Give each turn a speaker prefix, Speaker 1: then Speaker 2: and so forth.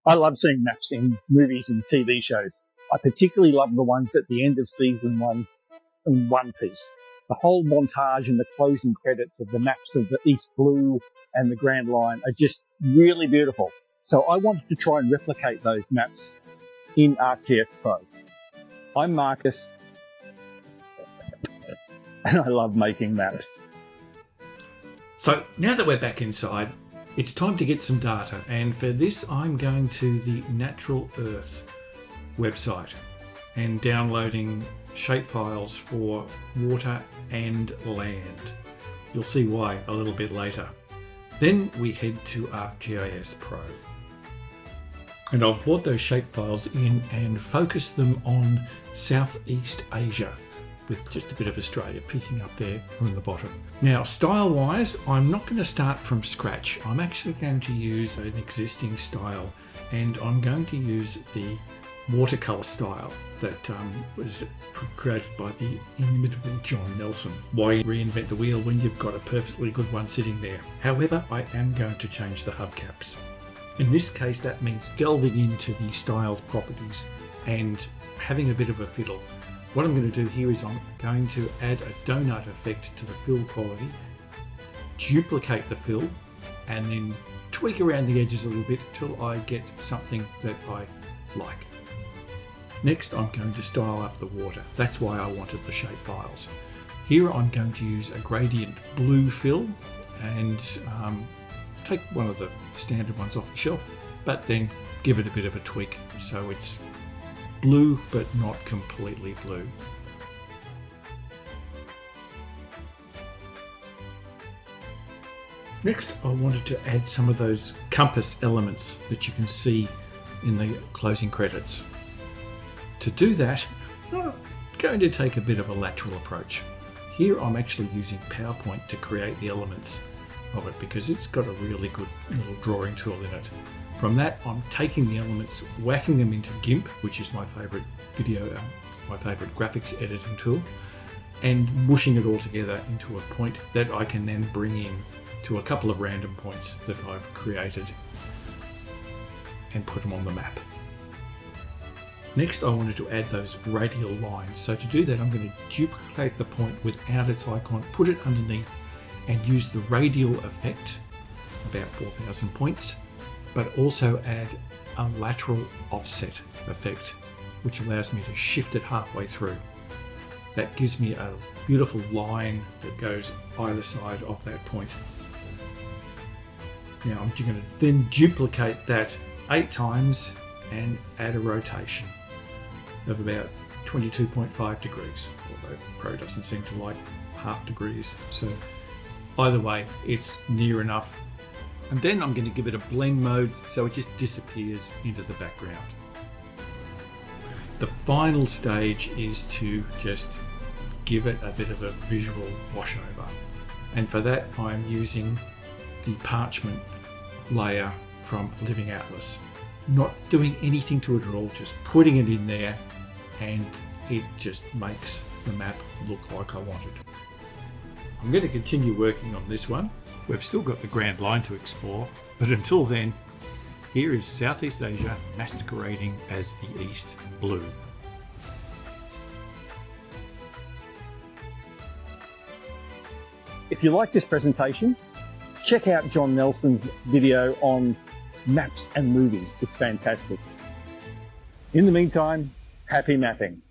Speaker 1: I love seeing maps in movies and TV shows. I particularly love the ones at the end of season one in One Piece. The whole montage and the closing credits of the maps of the East Blue and the Grand Line are just really beautiful. So I wanted to try and replicate those maps in ArcGIS Pro. I'm Marcus, and I love making maps.
Speaker 2: So now that we're back inside, it's time to get some data, and for this I'm going to the Natural Earth website and downloading shapefiles for water and land. You'll see why a little bit later. Then we head to ArcGIS Pro. And I've brought those shapefiles in and focused them on Southeast Asia, with just a bit of Australia peeking up there on the bottom. Now, style-wise, I'm not going to start from scratch. I'm actually going to use an existing style, and I'm going to use the watercolour style that was created by the inimitable John Nelson. Why reinvent the wheel when you've got a perfectly good one sitting there? However, I am going to change the hubcaps. In this case, that means delving into the styles properties and having a bit of a fiddle. What I'm going to do here is I'm going to add a donut effect to the fill quality, duplicate the fill, and then tweak around the edges a little bit till I get something that I like. Next, I'm going to style up the water. That's why I wanted the shape files. Here I'm going to use a gradient blue fill and take one of the standard ones off the shelf, but then give it a bit of a tweak so it's blue but not completely blue. Next, I wanted to add some of those compass elements that you can see in the closing credits. To do that, I'm going to take a bit of a lateral approach. Here I'm actually using PowerPoint to create the elements of it because it's got a really good little drawing tool in it. From that, I'm taking the elements, whacking them into GIMP, which is my favourite my favourite graphics editing tool, and mushing it all together into a point that I can then bring in to a couple of random points that I've created and put them on the map. Next, I wanted to add those radial lines. So to do that, I'm going to duplicate the point without its icon, put it underneath, and use the radial effect, about 4,000 points, but also add a lateral offset effect, which allows me to shift it halfway through. That gives me a beautiful line that goes either side of that point. Now I'm going to then duplicate that 8 times and add a rotation of about 22.5 degrees, although Pro doesn't seem to like half degrees, so either way it's near enough. And then I'm going to give it a blend mode so it just disappears into the background. The final stage is to just give it a bit of a visual washover, and for that I'm using the parchment layer from Living Atlas. Not doing anything to it at all, just putting it in there, and it just makes the map look like I wanted. I'm going to continue working on this one. We've still got the Grand Line to explore, but until then, here is Southeast Asia masquerading as the East Blue.
Speaker 1: If you like this presentation, check out John Nelson's video on maps and movies. It's fantastic. In the meantime, happy mapping.